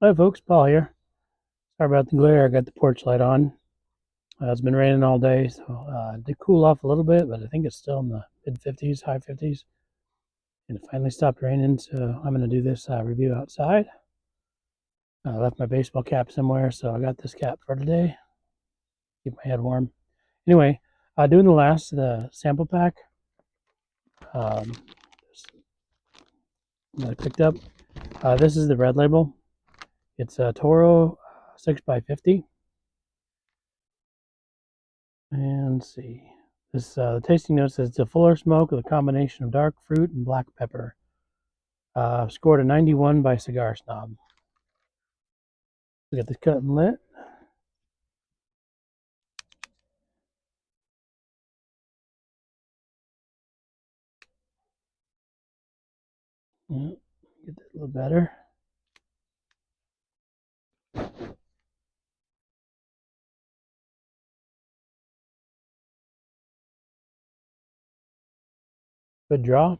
Hi folks, Paul here. Sorry about the glare. I got the porch light on. It's been raining all day, so it did cool off a little bit, but I think it's still in the mid 50s, high 50s. And it finally stopped raining, so I'm going to do this review outside. I left my baseball cap somewhere, so I got this cap for today. Keep my head warm. Anyway, doing the sample pack um, that I picked up. This is the red label. It's a Toro 6x50. And let's see. The tasting note says it's a fuller smoke with a combination of dark fruit and black pepper. Scored a 91 by Cigar Snob. We got this cut and lit. Yeah, get that a little better. Good draw.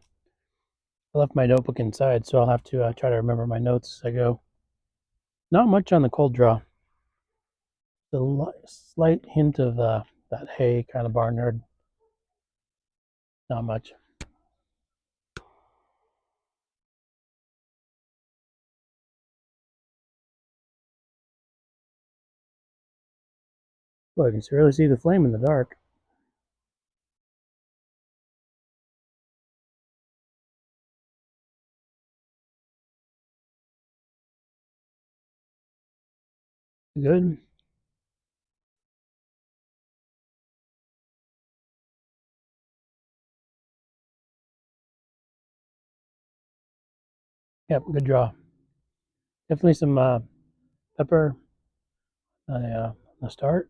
I left my notebook inside, so I'll have to try to remember my notes as I go. Not much on the cold draw. The slight hint of that hay kind of barnyard. Not much. Boy, I can really see the flame in the dark. Good. Yep, good draw. Definitely some pepper on the start.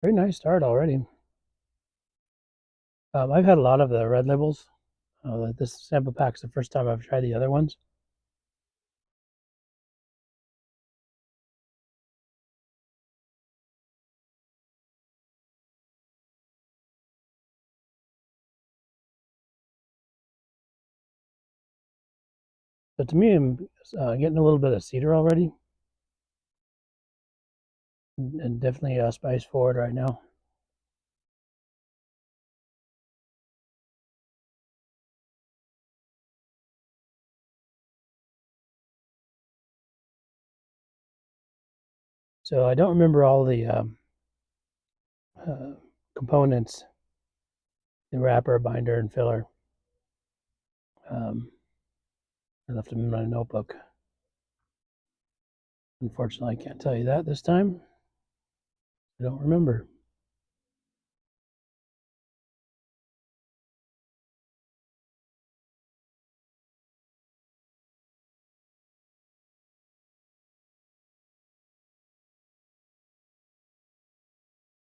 Very nice start already. I've had a lot of the red labels. This sample pack's the first time I've tried the other ones. But to me, I'm getting a little bit of cedar already, and definitely spice forward right now. So I don't remember all the uh, components, the wrapper, binder, and filler. Um, I left them in my notebook. Unfortunately, I can't tell you that this time. I don't remember.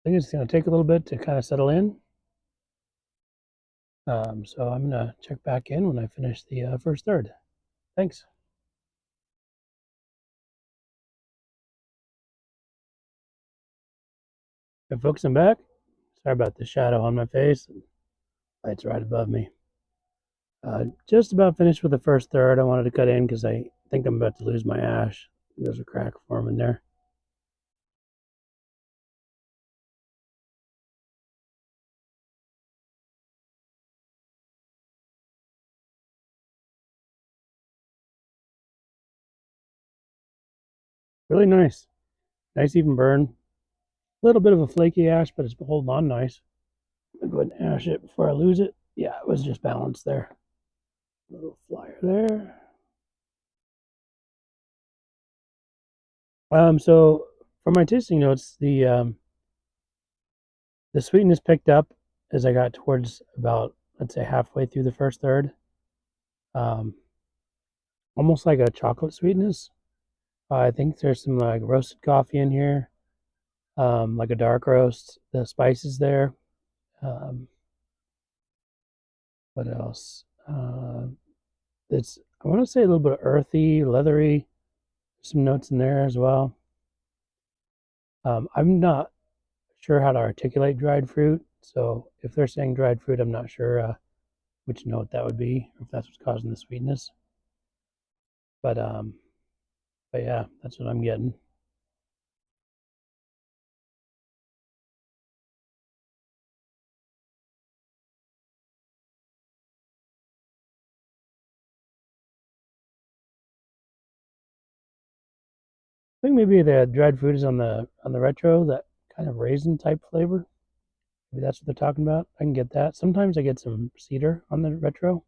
I think it's going to take a little bit to kind of settle in. So I'm going to check back in when I finish the first third. Thanks. Hey, folks, I'm back. Sorry about the shadow on my face. Light's right above me. Just about finished with the first third. I wanted to cut in because I think I'm about to lose my ash. There's a crack forming there. Really nice. Nice even burn. A little bit of a flaky ash, but it's holding on nice. I'm going to go ahead and ash it before I lose it. Yeah, it was just balanced there. A little flyer there. So for my tasting notes, the sweetness picked up as I got towards about, let's say, halfway through the first third. Um, Almost like a chocolate sweetness. I think there's some like roasted coffee in here, like a dark roast. The spices there. Um, what else? It's I want to say a little bit earthy, leathery, some notes in there as well. I'm not sure how to articulate dried fruit, so if they're saying dried fruit, I'm not sure which note that would be, or if that's what's causing the sweetness. But um, but yeah, that's what I'm getting. I think maybe the dried fruit is on the retro, that kind of raisin type flavor. Maybe that's what they're talking about. I can get that. Sometimes I get some cedar on the retro,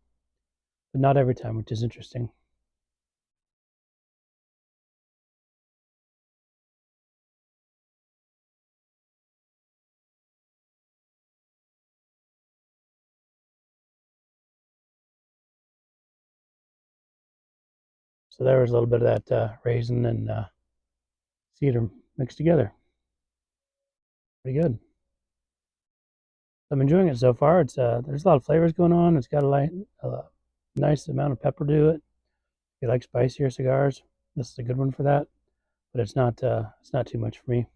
but not every time, which is interesting. So there was a little bit of that raisin and cedar mixed together. Pretty good. I'm enjoying it so far. It's there's a lot of flavors going on. It's got a nice amount of pepper to it. If you like spicier cigars, this is a good one for that. But it's not too much for me.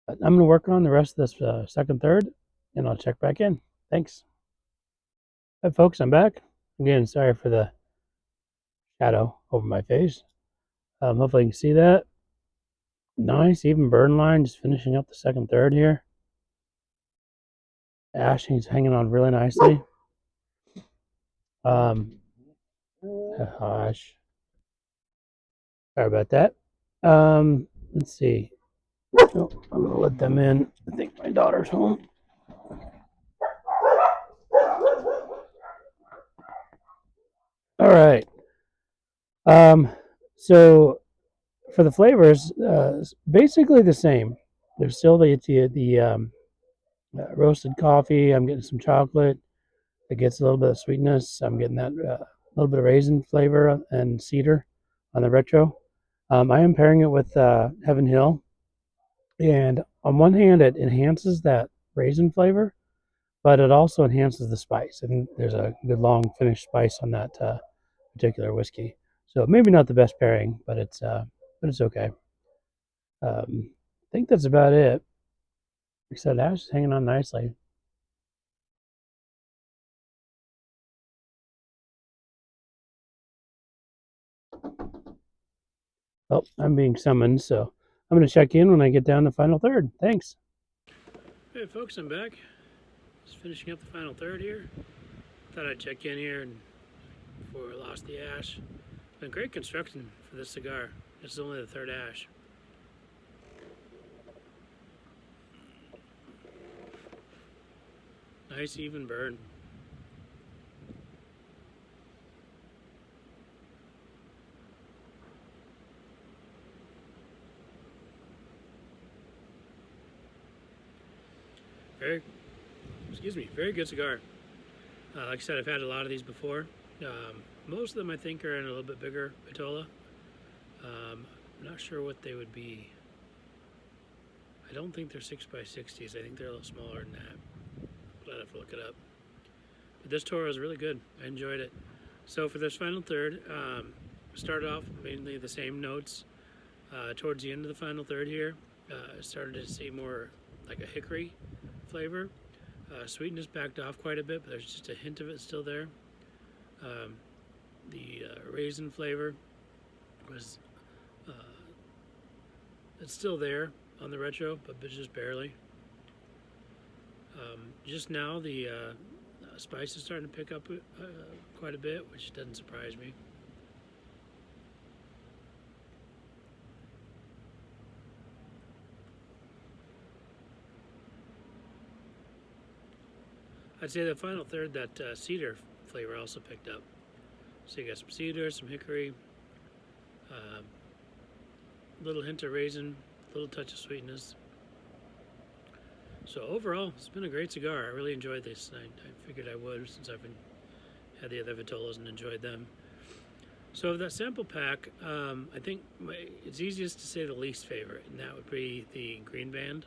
But I'm gonna work on the rest of this second third, and I'll check back in. Thanks. Hi folks, I'm back again. Sorry for the shadow over my face. Hopefully you can see that. Nice even burn line. Just finishing up the second third here. Ashing's hanging on really nicely. Um, gosh, sorry about that. Let's see. Oh, I'm gonna let them in. I think my daughter's home. All right. Um, so for the flavors, basically the same. There's still the roasted coffee. I'm getting some chocolate. It gets a little bit of sweetness. I'm getting that little bit of raisin flavor and cedar on the retro. I am pairing it with Heaven Hill, and on one hand, it enhances that raisin flavor, but it also enhances the spice. I think there's a good long finished spice on that particular whiskey. So maybe not the best pairing, but it's okay. I think that's about it. Like I said, Ash is hanging on nicely. Oh, I'm being summoned, so I'm going to check in when I get down to final third. Thanks. Hey, folks, I'm back. Just finishing up the final third here. Thought I'd check in here before I lost the ash. Been great construction for this cigar. This is only the third ash. Nice even burn. Very, very good cigar. Like I said, I've had a lot of these before. Most of them I think are in a little bit bigger vitola. I'm not sure what they would be. I don't think they're 6x60s. I think they're a little smaller than that. But I'd have to look it up. But this Toro is really good. I enjoyed it. So for this final third, started off mainly the same notes. Towards the end of the final third here, started to see more like a hickory flavor. Sweetness backed off quite a bit, but there's just a hint of it still there. The raisin flavor was it's still there on the retro, but just barely. Just now the spice is starting to pick up quite a bit, which doesn't surprise me. I'd say the final third, that cedar flavor also picked up. So you got some cedar, some hickory, little hint of raisin, little touch of sweetness. So overall, it's been a great cigar. I really enjoyed this. I figured I would since I've had the other Vitolas and enjoyed them. So that sample pack, I think it's easiest to say the least favorite, and that would be the Green Band.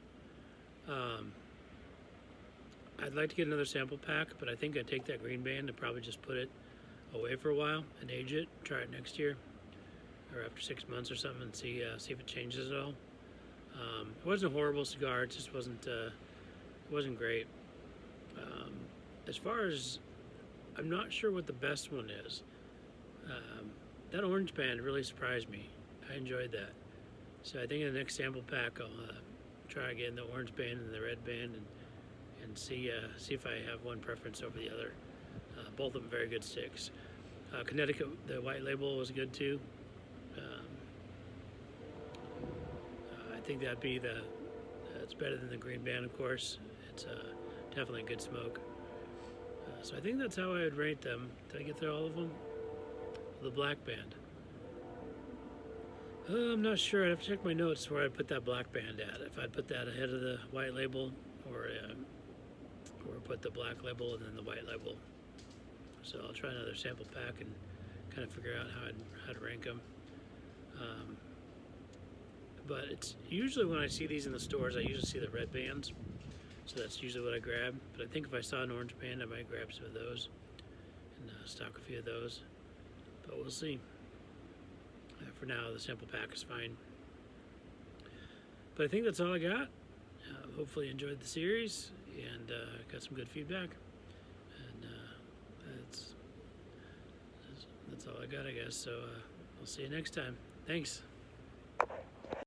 I'd like to get another sample pack, but I think I'd take that Green Band and probably just put it away for a while and age it. Try it next year or after 6 months or something, and see if it changes at all. It wasn't a horrible cigar. It just wasn't great. As far as, I'm not sure what the best one is. That orange band really surprised me. I enjoyed that. So I think in the next sample pack I'll try again the orange band and the red band, and see if I have one preference over the other. Both of them very good sticks. Connecticut, the white label was good too. I think that'd be it's better than the green band, of course. It's definitely a good smoke. So I think that's how I would rate them. Did I get through all of them? The black band. I'm not sure. I'd have to check my notes where I'd put that black band at. If I'd put that ahead of the white label, or put the black label and then the white label. So I'll try another sample pack and kind of figure out how to rank them. But it's usually when I see these in the stores, I usually see the red bands. So that's usually what I grab. But I think if I saw an orange band, I might grab some of those and stock a few of those. But we'll see. For now, the sample pack is fine. But I think that's all I got. Hopefully you enjoyed the series and got some good feedback. And that's all I got, I guess. So I'll see you next time. Thanks.